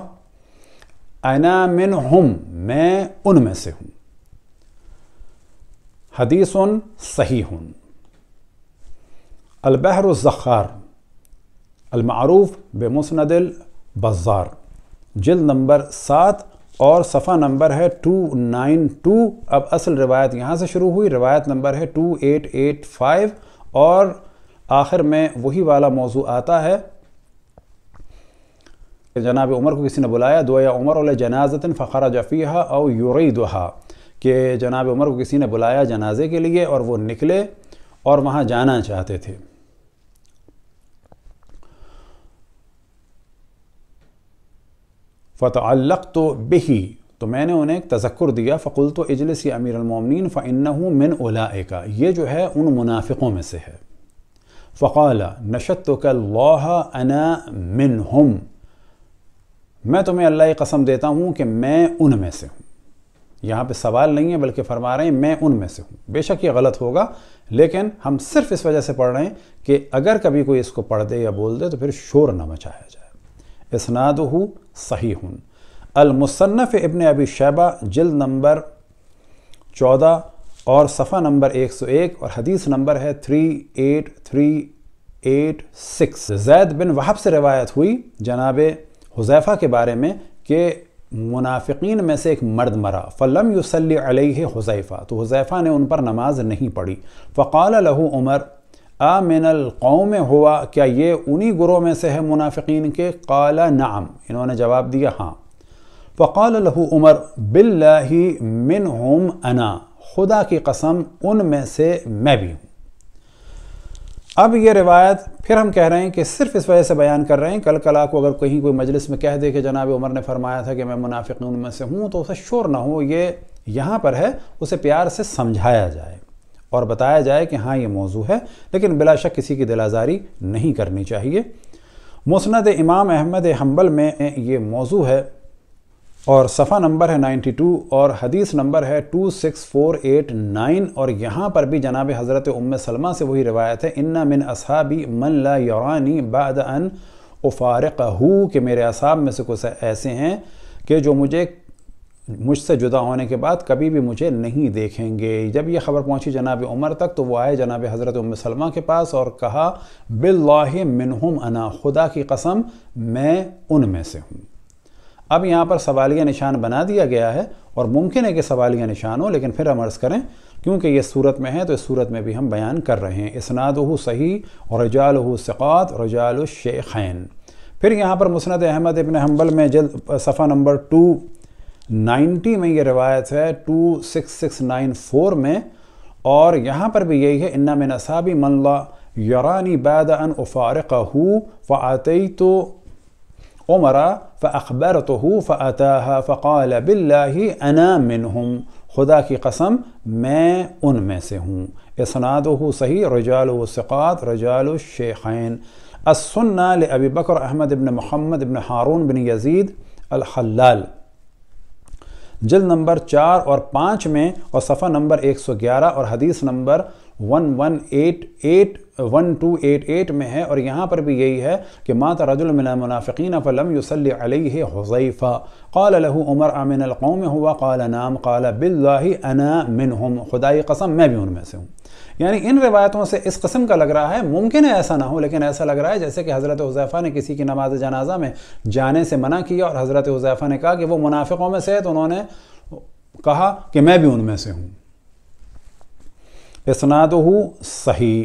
انا منہم، میں ان میں سے ہوں. حدیث صحیح. البحر الزخار المعروف بمسند البزار جلد نمبر 7 اور صفحہ نمبر ہے 292. اب اصل روایت یہاں سے شروع ہوئی، روایت نمبر ہے 2885، اور آخر میں وہی والا موضوع آتا ہے کہ جناب عمر کو کسی نے بلایا، دعا عمر علی جنازۃ فخرج فیہا او یریدہا، کہ جناب عمر کو کسی نے بلایا جنازے کے لیے اور وہ نکلے اور وہاں جانا چاہتے تھے. فتعلقت به، تو میں نے انہیں ایک تذکر دیا. فقلت اجلس یا امیر المومنین فانہ من اولئک، یہ جو ہے ان منافقوں میں سے ہے. فقال نشدتک اللہ انا منہم، میں تمہیں اللہ کی قسم دیتا ہوں کہ میں ان میں سے ہوں. یہاں پہ سوال نہیں ہے بلکہ فرما رہے ہیں میں ان میں سے ہوں. بے شک یہ غلط ہوگا، لیکن ہم صرف اس وجہ سے پڑھ رہے ہیں کہ اگر کبھی کوئی اس کو پڑھ دے یا بول دے تو پھر شور نہ مچایا جائے. اسنادہ صحیح. المصنف ابن ابی شیبہ جلد نمبر 14 اور صفحہ نمبر 101 اور حدیث نمبر ہے 38386. زید بن وہب سے روایت ہوئی جناب حذیفہ کے بارے میں کہ منافقین میں سے ایک مرد مرا. فلم یصلی علیہ حذیفہ، تو حذیفہ نے ان پر نماز نہیں پڑھی. فقال لہ عمر آمن القوم ہوا، کیا یہ انہی گروہ میں سے ہے منافقین کے؟ قال نعم، انہوں نے جواب دیا ہاں. فقال لہ عمر باللہ منہم انا، خدا کی قسم ان میں سے میں بھی ہوں. اب یہ روایت پھر ہم کہہ رہے ہیں کہ صرف اس وجہ سے بیان کر رہے ہیں کل کو اگر کہیں کوئی مجلس میں کہہ دے کہ جناب عمر نے فرمایا تھا کہ میں منافقین میں سے ہوں، تو اسے شور نہ ہو. یہ یہاں پر ہے، اسے پیار سے سمجھایا جائے اور بتایا جائے کہ ہاں یہ موضوع ہے، لیکن بلا شک کسی کی دل آزاری نہیں کرنی چاہیے. مسند امام احمد حنبل میں یہ موضوع ہے اور صفحہ نمبر ہے 92 اور حدیث نمبر ہے 26489. اور یہاں پر بھی جناب حضرت ام سلمہ سے وہی روایت ہے ان من اصحابی من لا یرانی بعد ان افارقہ، کہ میرے اصحاب میں سے کچھ ایسے ہیں کہ جو مجھ سے جدا ہونے کے بعد کبھی بھی مجھے نہیں دیکھیں گے. جب یہ خبر پہنچی جناب عمر تک تو وہ آئے جناب حضرت ام سلمہ کے پاس اور کہا باللہ منہم انا، خدا کی قسم میں ان میں سے ہوں. اب یہاں پر سوالیہ نشان بنا دیا گیا ہے اور ممکن ہے کہ سوالیہ نشان ہو، لیکن پھر ہم عرض کریں کیونکہ یہ صورت میں ہے تو اس صورت میں بھی ہم بیان کر رہے ہیں. اسنادہ صحیح اور رجالہ ثقات رجال الشیخین. پھر یہاں پر مسند احمد ابن حنبل میں جلد صفحہ نمبر 290 میں یہ روایت ہے 26694 میں، اور یہاں پر بھی یہی ہے ان من اصحابی من لا یرانی بعد ان افارقہ فاتیت عمر فاخبرته فاتاها فقال باللہ انا منہم، خدا کی قسم میں ان میں سے ہوں. اسنادہ صحیح رجالہ ثقات رجال الشیخین. السنہ لابی بکر احمد بن محمد بن ہارون بن یزید الحلال جلد نمبر 4 اور 5 میں اور صفحہ نمبر 111 اور حدیث نمبر 1288 میں ہے. اور یہاں پر بھی یہی ہے کہ مات رجل من المنافقین فلم یصلی علیہ حذیفہ قال له عمر امن القوم ہوا قال نعم قال باللہ انا منہم، خدائی قسم میں بھی ان میں سے ہوں. یعنی ان روایتوں سے اس قسم کا لگ رہا ہے، ممکن ہے ایسا نہ ہو لیکن ایسا لگ رہا ہے جیسے کہ حضرت حذیفہ نے کسی کی نماز جنازہ میں جانے سے منع کیا اور حضرت حذیفہ نے کہا کہ وہ منافقوں میں سے ہے تو انہوں نے کہا کہ میں بھی ان میں سے ہوں. اسنادہ صحیح.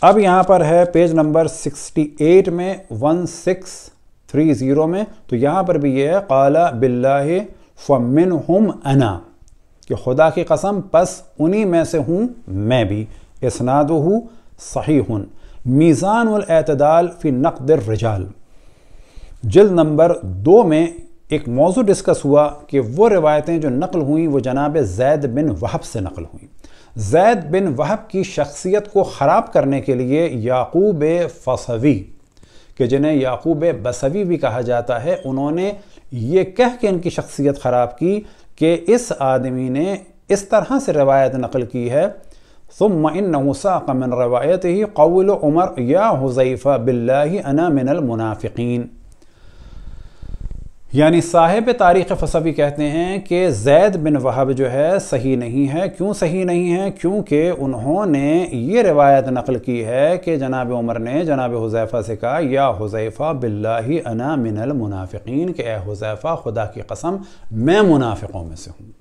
اب یہاں پر ہے پیج نمبر 68 میں 1630 میں، تو یہاں پر بھی یہ ہے قال باللہ فمنہم انا، کہ خدا کی قسم پس انہی میں سے ہوں میں بھی. اسنادہ صحیح. میزان الاعتدال فی نقد الرجال جلد نمبر 2 میں ایک موضوع ڈسکس ہوا کہ وہ روایتیں جو نقل ہوئیں وہ جناب زید بن وہب سے نقل ہوئیں. زید بن وہب کی شخصیت کو خراب کرنے کے لیے یعقوب فصوی، کہ جنہیں یعقوب بصوی بھی کہا جاتا ہے، انہوں نے یہ کہہ کے ان کی شخصیت خراب کی کہ اس آدمی نے اس طرح سے روایت نقل کی ہے ثم انہ ساق من روایتہ قول عمر یا حذیفہ باللہ انا من المنافقین. یعنی صاحب تاریخ فصوی کہتے ہیں کہ زید بن وہب جو ہے صحیح نہیں ہے. کیوں صحیح نہیں ہے؟ کیونکہ انہوں نے یہ روایت نقل کی ہے کہ جناب عمر نے جناب حذیفہ سے کہا یا حذیفہ باللہ انا من المنافقین، کہ اے حذیفہ خدا کی قسم میں منافقوں میں سے ہوں.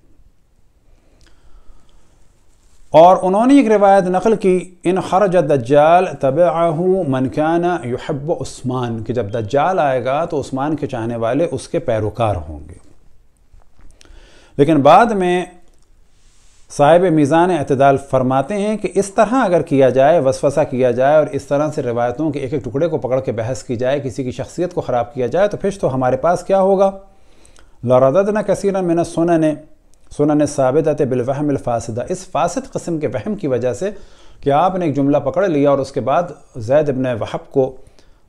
اور انہوں نے ایک روایت نقل کی ان خرج الدجال تبعہ من کان یحب عثمان، کہ جب دجال آئے گا تو عثمان کے چاہنے والے اس کے پیروکار ہوں گے. لیکن بعد میں صاحب میزان اعتدال فرماتے ہیں کہ اس طرح اگر کیا جائے، وسوسہ کیا جائے اور اس طرح سے روایتوں کے ایک ایک ٹکڑے کو پکڑ کے بحث کی جائے، کسی کی شخصیت کو خراب کیا جائے، تو پھر تو ہمارے پاس کیا ہوگا؟ لَرَدَدْنَا كَثِيرًا مِنَ السُّنَنِ سنن ثابتۃ بالوہم الفاسدہ، اس فاسد قسم کے وہم کی وجہ سے کہ آپ نے ایک جملہ پکڑ لیا اور اس کے بعد زید بن وہب کو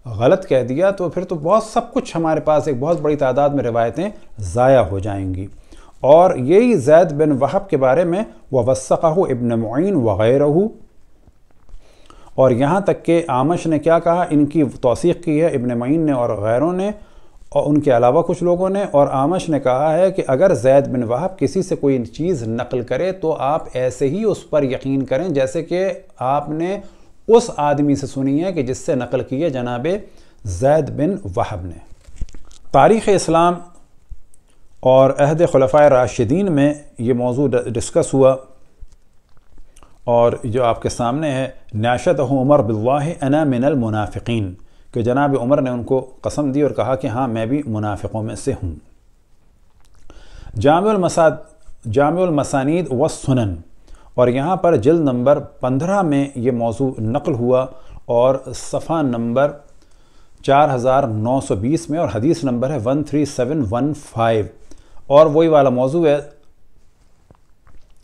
غلط کہہ دیا تو پھر تو بہت سب کچھ ہمارے پاس ایک بہت بڑی تعداد میں روایتیں ضائع ہو جائیں گی۔ اور یہی زید بن وہب کے بارے میں وَوَثَّقَهُ ابن معین وغیرہ، اور یہاں تک کہ اعمش نے کیا کہا، ان کی توثیق کی ہے ابن معین نے اور غیروں نے اور ان کے علاوہ کچھ لوگوں نے، اور اعمش نے کہا ہے کہ اگر زید بن وہب کسی سے کوئی چیز نقل کرے تو آپ ایسے ہی اس پر یقین کریں جیسے کہ آپ نے اس آدمی سے سنی ہے کہ جس سے نقل کی ہے جناب زید بن وہب نے۔ تاریخ اسلام اور عہد خلفائے راشدین میں یہ موضوع ڈسکس ہوا، اور جو آپ کے سامنے ہے ناشدہ عمر باللہ انا من المنافقین، کہ جناب عمر نے ان کو قسم دی اور کہا کہ ہاں میں بھی منافقوں میں سے ہوں۔ جامع المسانید والسنن، اور یہاں پر جلد نمبر 15 میں یہ موضوع نقل ہوا اور صفحہ نمبر 4920 میں، اور حدیث نمبر ہے 13715، اور وہی والا موضوع ہے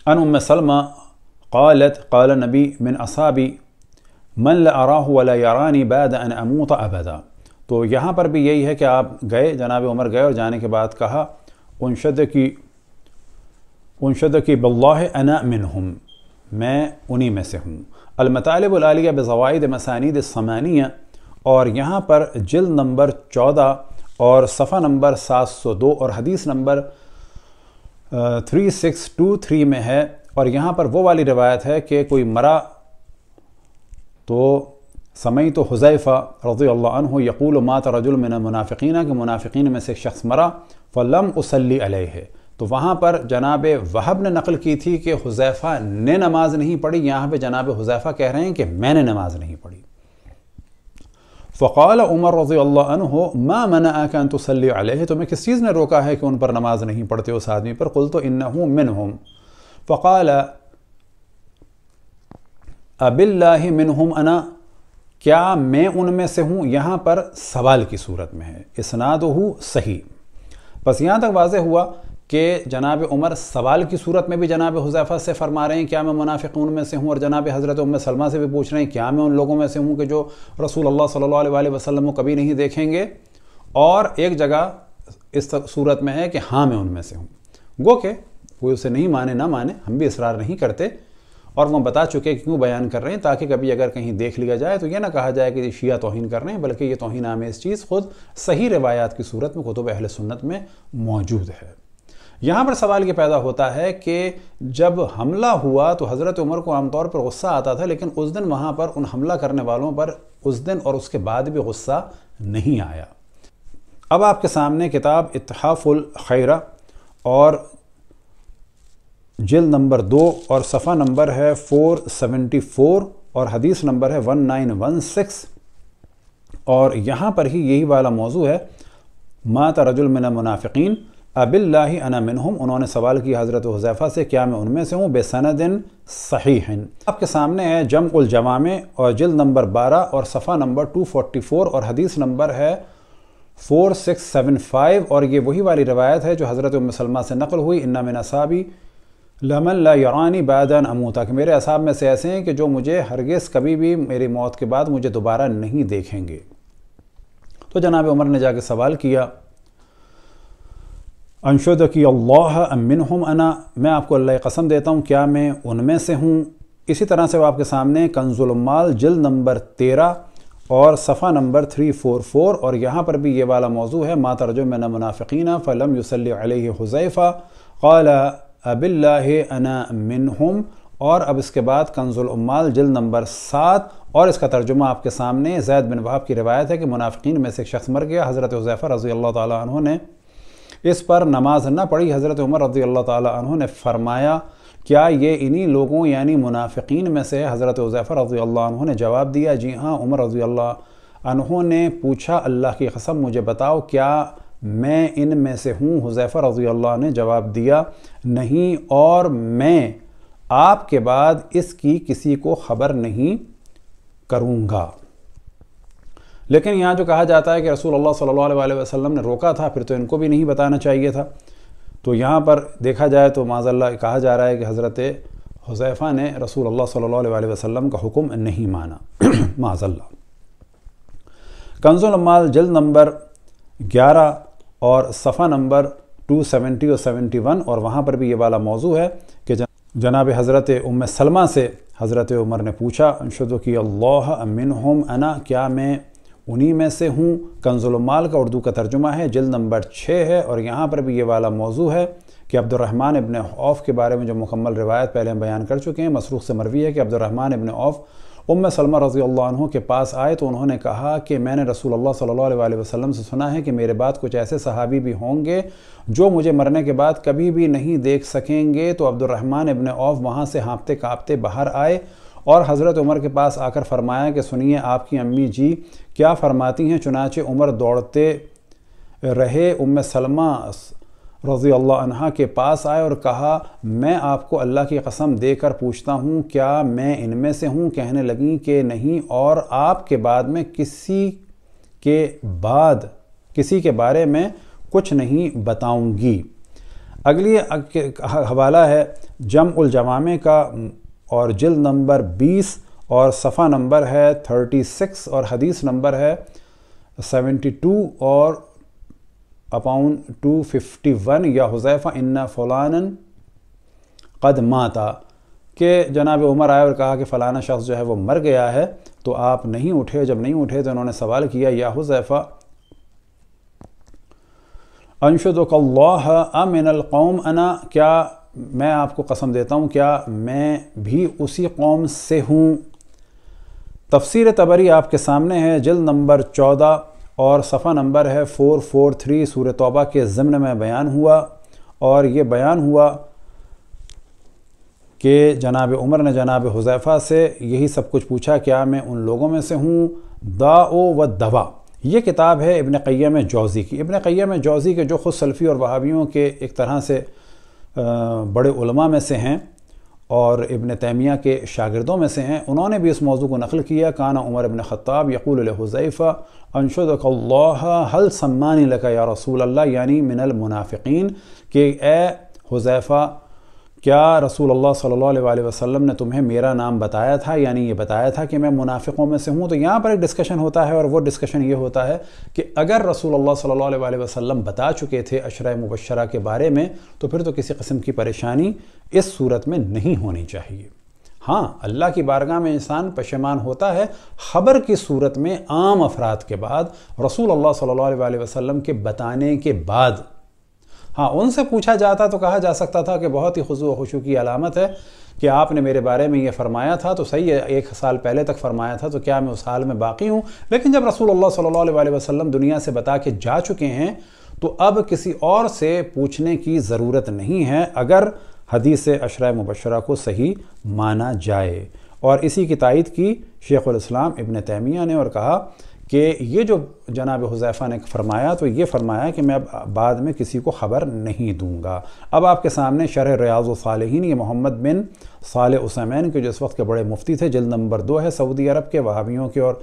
ان ام سلمہ قالت قال نبی من اصحابی من لا اراہ ولا یرانی بعد ان اموت ابدا۔ تو یہاں پر بھی یہی ہے کہ آپ گئے، جناب عمر گئے اور جانے کے بعد کہا انشد کی باللہ انا منہم، میں انہی میں سے ہوں۔ المطالب العالیہ بزوائد مسانید الثمانیہ، اور یہاں پر جلد نمبر 14 اور صفحہ نمبر 702 اور حدیث نمبر 3623 میں ہے، اور یہاں پر وہ والی روایت ہے کہ کوئی مرا تو سمیت حذیفہ رضی اللہ عنہ یقول مات رجل من المنافقین، کہ منافقین میں سے ایک شخص مرا، فلم اصلی علیہ، تو وہاں پر جناب وہب نے نقل کی تھی کہ حذیفہ نے نماز نہیں پڑھی، یہاں پہ جناب حذیفہ کہہ رہے ہیں کہ میں نے نماز نہیں پڑھی۔ فقال عمر رضی اللہ عنہ ما منعک ان تصلی علیہ، تمہیں کس چیز نے روکا ہے کہ ان پر نماز نہیں پڑھتے اس آدمی پر؟ قلت انہ منہم، فقال اب اللہ منہم انا، کیا میں ان میں سے ہوں؟ یہاں پر سوال کی صورت میں ہے، اسنادہ صحیح۔ بس یہاں تک واضح ہوا کہ جناب عمر سوال کی صورت میں بھی جناب حذیفہ سے فرما رہے ہیں کیا میں منافقون میں سے ہوں، اور جناب حضرت ام سلمہ سے بھی پوچھ رہے ہیں کیا میں ان لوگوں میں سے ہوں کہ جو رسول اللہ صلی اللہ علیہ وسلم کو کبھی نہیں دیکھیں گے، اور ایک جگہ اس صورت میں ہے کہ ہاں میں ان میں سے ہوں۔ گو کہ کوئی اسے نہیں مانے نہ مانے، ہم بھی اصرار نہیں کرتے، اور وہ بتا چکے کہ کیوں بیان کر رہے ہیں، تاکہ کبھی اگر کہیں دیکھ لیا جائے تو یہ نہ کہا جائے کہ یہ شیعہ توہین کر رہے ہیں، بلکہ یہ توہین آمیز چیز خود صحیح روایات کی صورت میں کتب اہل سنت میں موجود ہے۔ یہاں پر سوال یہ پیدا ہوتا ہے کہ جب حملہ ہوا تو حضرت عمر کو عام طور پر غصہ آتا تھا، لیکن اس دن وہاں پر ان حملہ کرنے والوں پر اس دن اور اس کے بعد بھی غصہ نہیں آیا۔ اب آپ کے سامنے کتاب اتحاف الخیرہ اور جلد نمبر 2 اور صفحہ نمبر ہے 474 اور حدیث نمبر ہے 1916، اور یہاں پر ہی یہی والا موضوع ہے مات رجل من المنافقین اب اللہ انا منہم۔ انہوں نے سوال کیا حضرت حذیفہ سے کیا میں ان میں سے ہوں، بسند صحیح۔ آپ کے سامنے ہے جمع الجوامع اور جلد نمبر 12 اور صفحہ نمبر 244 اور حدیث نمبر ہے 4675، اور یہ وہی والی روایت ہے جو حضرت ام سلمہ سے نقل ہوئی، ان من اصحابی لمن لا یرانی بعد ان اموت، کہ میرے اصحاب میں سے ایسے ہیں کہ جو مجھے ہرگز کبھی بھی میری موت کے بعد مجھے دوبارہ نہیں دیکھیں گے۔ تو جناب عمر نے جا کے سوال کیا انشد کی اللہ ام منہم انا، میں آپ کو اللہ قسم دیتا ہوں کیا میں ان میں سے ہوں۔ اسی طرح سے وہ آپ کے سامنے کنز العمال جلد نمبر 13 اور صفحہ نمبر 344، اور یہاں پر بھی یہ والا موضوع ہے مات رجل من المنافقین فلم یصلی علیہ حذیفہ قال اب اللہ انا منہم، اور اب اس کے بعد کنز العمال جلد نمبر 7، اور اس کا ترجمہ آپ کے سامنے زید بن وہب کی روایت ہے کہ منافقین میں سے ایک شخص مر گیا، حضرت حذیفہ رضی اللہ تعالیٰ عنہ نے اس پر نماز نہ پڑھی۔ حضرت عمر رضی اللہ تعالیٰ عنہ نے فرمایا کیا یہ انہی لوگوں یعنی منافقین میں سے ہے؟ حضرت حذیفہ رضی اللہ عنہ نے جواب دیا جی ہاں۔ عمر رضی اللہ عنہ نے پوچھا اللہ کی قسم مجھے بتاؤ کیا میں ان میں سے ہوں؟ حذیفہ رضی اللہ عنہ نے جواب دیا نہیں، اور میں آپ کے بعد اس کی کسی کو خبر نہیں کروں گا۔ لیکن یہاں جو کہا جاتا ہے کہ رسول اللہ صلی اللہ علیہ وسلم نے روکا تھا، پھر تو ان کو بھی نہیں بتانا چاہیے تھا، تو یہاں پر دیکھا جائے تو معاذ اللہ کہا جا رہا ہے کہ حضرت حذیفہ نے رسول اللہ صلی اللہ علیہ وسلم کا حکم نہیں مانا معاذ اللہ۔ کنز العمال جلد نمبر 11 اور صفحہ نمبر 270 اور 71، اور وہاں پر بھی یہ والا موضوع ہے کہ جناب حضرت ام سلمہ سے حضرت عمر نے پوچھا انشدو کی اللہ منہم انا، کیا میں انہی میں سے ہوں؟ کنز العمال کا اردو کا ترجمہ ہے، جلد نمبر 6 ہے، اور یہاں پر بھی یہ والا موضوع ہے کہ عبد الرحمن ابن عوف کے بارے میں جو مکمل روایت پہلے ہم بیان کر چکے ہیں، مسروق سے مروی ہے کہ عبد الرحمن ابن عوف ام سلمہ رضی اللہ عنہ کے پاس آئے تو انہوں نے کہا کہ میں نے رسول اللہ صلی اللہ علیہ وسلم سے سنا ہے کہ میرے بعد کچھ ایسے صحابی بھی ہوں گے جو مجھے مرنے کے بعد کبھی بھی نہیں دیکھ سکیں گے۔ تو عبد الرحمن ابن عوف وہاں سے ہانپتے کانپتے باہر آئے اور حضرت عمر کے پاس آ کر فرمایا کہ سنیے آپ کی امی جی کیا فرماتی ہیں۔ چنانچہ عمر دوڑتے رہے ام سلمہ رضی اللہ عنہ کے پاس آئے اور کہا میں آپ کو اللہ کی قسم دے کر پوچھتا ہوں کیا میں ان میں سے ہوں؟ کہنے لگیں کہ نہیں، اور آپ کے بعد میں کسی کے بارے میں کچھ نہیں بتاؤں گی۔ اگلی حوالہ ہے جمع الجوامع کا اور جلد نمبر 20 اور صفحہ نمبر ہے 36 اور حدیث نمبر ہے 72 اور اپاؤن 251، یا حذیفہ ان فلانا قد ماتا، کہ جناب عمر آئے اور کہا کہ فلانا شخص جو ہے وہ مر گیا ہے، تو آپ نہیں اٹھے۔ جب نہیں اٹھے تو انہوں نے سوال کیا یا حذیفہ انشدک اللہ امن القوم انا، کیا میں آپ کو قسم دیتا ہوں کیا میں بھی اسی قوم سے ہوں۔ تفسیر طبری آپ کے سامنے ہے، جلد نمبر 14 اور صفحہ نمبر ہے 443، سورہ توبہ کے ضمن میں بیان ہوا، اور یہ بیان ہوا کہ جناب عمر نے جناب حذیفہ سے یہی سب کچھ پوچھا، کیا میں ان لوگوں میں سے ہوں؟ داء و دوا، یہ کتاب ہے ابن قیم جوزی کی۔ ابن قیم جوزی کے جو خود سلفی اور وہابیوں کے ایک طرح سے بڑے علماء میں سے ہیں اور ابن تیمیہ کے شاگردوں میں سے ہیں، انہوں نے بھی اس موضوع کو نقل کیا۔ کان عمر ابن خطاب یقول لحذیفہ انشدک اللہ هل سمانی لک یا رسول اللہ، یعنی من المنافقین، کہ اے حذیفہ کیا رسول اللہ صلی اللہ علیہ وسلم نے تمہیں میرا نام بتایا تھا، یعنی یہ بتایا تھا کہ میں منافقوں میں سے ہوں۔ تو یہاں پر ایک ڈسکشن ہوتا ہے، اور وہ ڈسکشن یہ ہوتا ہے کہ اگر رسول اللہ صلی اللہ علیہ وسلم بتا چکے تھے عشرہ مبشرہ کے بارے میں تو پھر تو کسی قسم کی پریشانی اس صورت میں نہیں ہونی چاہیے۔ ہاں، اللہ کی بارگاہ میں انسان پشیمان ہوتا ہے خبر کی صورت میں عام افراد کے بعد، رسول اللہ صلی اللہ علیہ وسلم کے بتانے کے بعد۔ ہاں، ان سے پوچھا جاتا تو کہا جا سکتا تھا کہ بہت ہی خضوع و خشوع کی علامت ہے کہ آپ نے میرے بارے میں یہ فرمایا تھا تو صحیح ہے، 1 سال پہلے تک فرمایا تھا تو کیا میں اس حال میں باقی ہوں؟ لیکن جب رسول اللہ صلی اللہ علیہ وسلم دنیا سے بتا کے جا چکے ہیں تو اب کسی اور سے پوچھنے کی ضرورت نہیں ہے، اگر حدیث عشرہ مبشرہ کو صحیح مانا جائے۔ اور اسی کی تائید کی شیخ الاسلام ابن تیمیہ نے اور کہا کہ یہ جو جناب حذیفہ نے فرمایا تو یہ فرمایا کہ میں اب بعد میں کسی کو خبر نہیں دوں گا۔ اب آپ کے سامنے شرح ریاض الصالحین، یہ محمد بن صالح عثیمین کے جو اس وقت کے بڑے مفتی تھے، جلد نمبر 2 ہے، سعودی عرب کے وہابیوں کے اور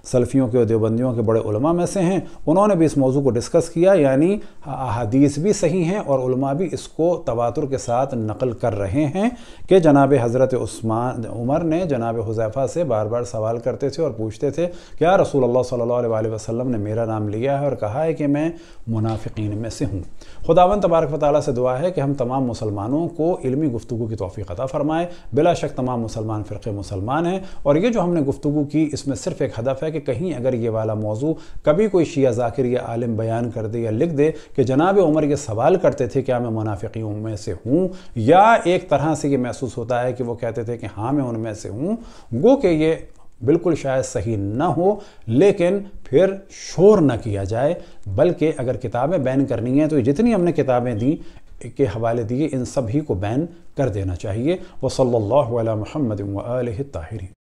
سلفیوں کے اور دیوبندیوں کے بڑے علماء میں سے ہیں، انہوں نے بھی اس موضوع کو ڈسکس کیا، یعنی احادیث بھی صحیح ہیں اور علماء بھی اس کو تواتر کے ساتھ نقل کر رہے ہیں کہ جناب حضرت عمر نے جناب حذیفہ سے بار بار سوال کرتے تھے اور پوچھتے تھے کیا رسول اللہ صلی اللہ علیہ وسلم نے میرا نام لیا ہے اور کہا ہے کہ میں منافقین میں سے ہوں۔ خداوند تبارک و تعالیٰ سے دعا ہے کہ ہم تمام مسلمانوں کو علمی گفتگو کی توفیق عطا فرمائے۔ بلا شک تمام مسلمان فرقے مسلمان ہیں، اور یہ جو ہم نے گفتگو کی اس میں صرف ایک ہدف ہے کہ کہیں اگر یہ والا موضوع کبھی کوئی شیعہ ذاکر یا عالم بیان کر دے یا لکھ دے کہ جناب عمر یہ سوال کرتے تھے کیا میں منافقیوں میں سے ہوں، یا ایک طرح سے یہ محسوس ہوتا ہے کہ وہ کہتے تھے کہ ہاں میں ان میں سے ہوں، گو کہ یہ بالکل شاید صحیح نہ ہو، لیکن پھر شور نہ کیا جائے، بلکہ اگر کتابیں بین کرنی ہیں تو جتنی ہم نے کتابیں دیں کے حوالے دیے ان سب ہی کو بین کر دینا چاہیے۔ وصلی اللہ علی محمد و آلہ الطاہرین۔